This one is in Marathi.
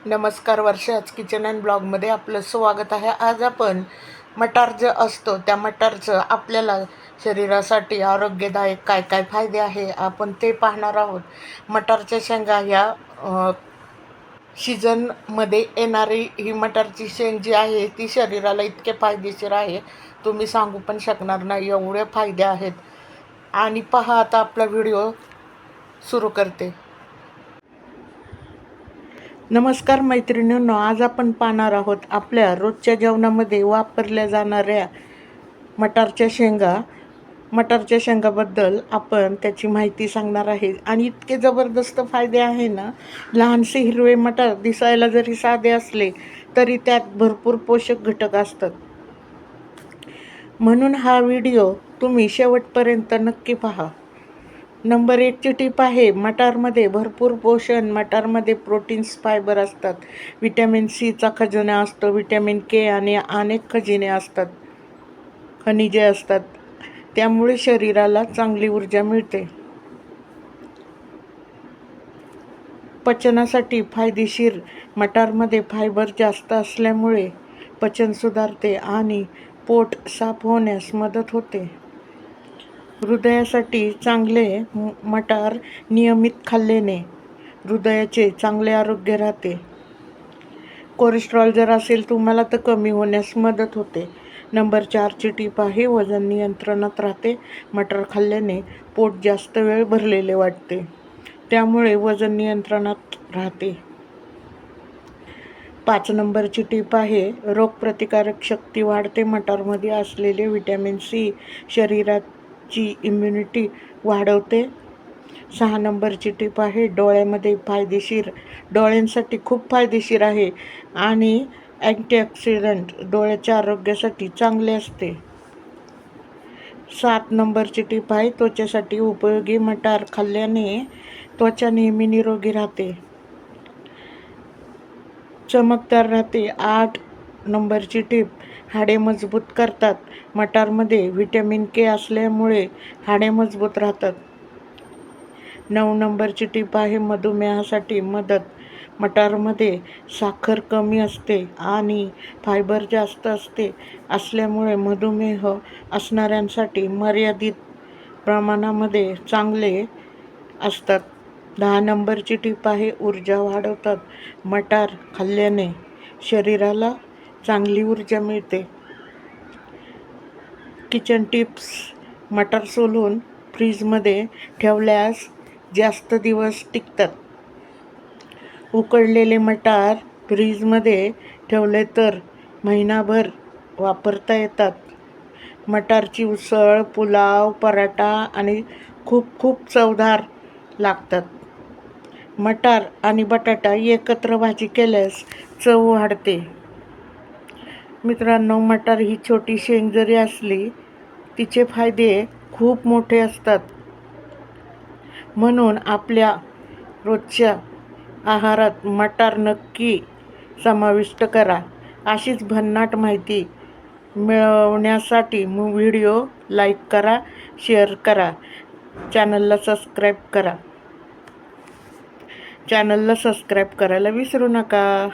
नमस्कार, वर्षाच किचन अँड ब्लॉगमध्ये आपलं स्वागत आहे. आज आपण मटार जे असतो त्या मटारचं आपल्याला शरीरासाठी आरोग्यदायक काय काय फायदे आहे आपण ते पाहणार आहोत. मटारच्या शेंगा ह्या सीझनमध्ये येणारी ही मटारची शेंग जी आहे ती शरीराला इतके फायदेशीर आहे, तुम्ही सांगू पण शकणार नाही एवढे फायदे आहेत. आणि पहा, आता आपला व्हिडिओ सुरू करते. नमस्कार मैत्रिणींनो, आज आपण पाहणार आहोत आपल्या रोजच्या जेवणामध्ये वापरल्या जाणाऱ्या मटारच्या शेंगा. मटारच्या शेंगाबद्दल आपण त्याची माहिती सांगणार आहे. आणि इतके जबरदस्त फायदे आहे ना. लहानसे हिरवे मटार दिसायला जरी साधे असले तरी त्यात भरपूर पोषक घटक असतात. म्हणून हा व्हिडिओ तुम्ही शेवटपर्यंत नक्की पहा. नंबर 1ची टीप आहे, मटारमध्ये भरपूर पोषण. मटारमध्ये प्रोटीन्स, फायबर असतात, व्हिटॅमिन सीचा खजिना असतो, व्हिटॅमिन के आणि अनेक खनिजे असतात. त्यामुळे शरीराला चांगली ऊर्जा मिळते. पचनासाठी फायदेशीर. मटारमध्ये फायबर जास्त असल्यामुळे पचन सुधारते आणि पोट साफ होण्यास मदत होते. हृदयासाठी चांगले. मटार नियमित खाल्ल्याने हृदयाचे चांगले आरोग्य राहते. कोलेस्ट्रॉल जर असेल तुम्हाला तर कमी होण्यास मदत होते. नंबर 4ची टीप आहे, वजन नियंत्रणात राहते. मटार खाल्ल्याने पोट जास्त वेळ भरलेले वाटते, त्यामुळे वजन नियंत्रणात राहते. 5 नंबरची टीप आहे, रोगप्रतिकारक शक्ती वाढते. मटारमध्ये असलेले व्हिटॅमिन सी शरीराची इम्युनिटी वाढवते. 6 नंबरची टीप आहे, डोळ्यामध्ये फायदेशीर. डोळ्यांसाठी खूप फायदेशीर आहे आणि अँटीऑक्सिडंट डोळ्याच्या आरोग्यासाठी चांगले असते. 7 नंबरची टीप आहे, त्वचेसाठी उपयोगी. मटार खाल्ल्याने त्वचा नेहमी निरोगी राहते, चमकदार राहते. 8 नंबरची टीप, हाडे मजबूत करतात. मटारमध्ये व्हिटॅमिन के असल्यामुळे हाडे मजबूत राहतात. 9 नंबरची टीप आहे, मधुमेहासाठी मदत. मटारमध्ये साखर कमी असते आणि फायबर जास्त असल्यामुळे मधुमेह असणाऱ्यांसाठी मर्यादित प्रमाणामध्ये चांगले असतात. 10 नंबरची टीप आहे, ऊर्जा वाढवतात. मटार खाल्ल्याने शरीराला चांगली ऊर्जा मिळते. किचन टिप्स, मटार सोलून फ्रीजमध्ये ठेवल्यास जास्त दिवस टिकतात. उकडलेले मटार फ्रीजमध्ये ठेवले तर महिनाभर वापरता येतात. मटारची उसळ, पुलाव, पराठा आणि खूप चवदार लागतात. मटार आणि बटाटा एकत्र भाजी केल्यास चव वाढते. मित्रांनो, मटार ही छोटी शेंग जरी असली तिचे फायदे खूप मोठे असतात. म्हणून आपल्या रोजच्या आहारात मटार नक्की समाविष्ट करा. अशीच भन्नाट माहिती मिळवण्यासाठी व्हिडिओ लाईक करा, शेअर करा, चॅनलला सबस्क्राईब करायला विसरू नका.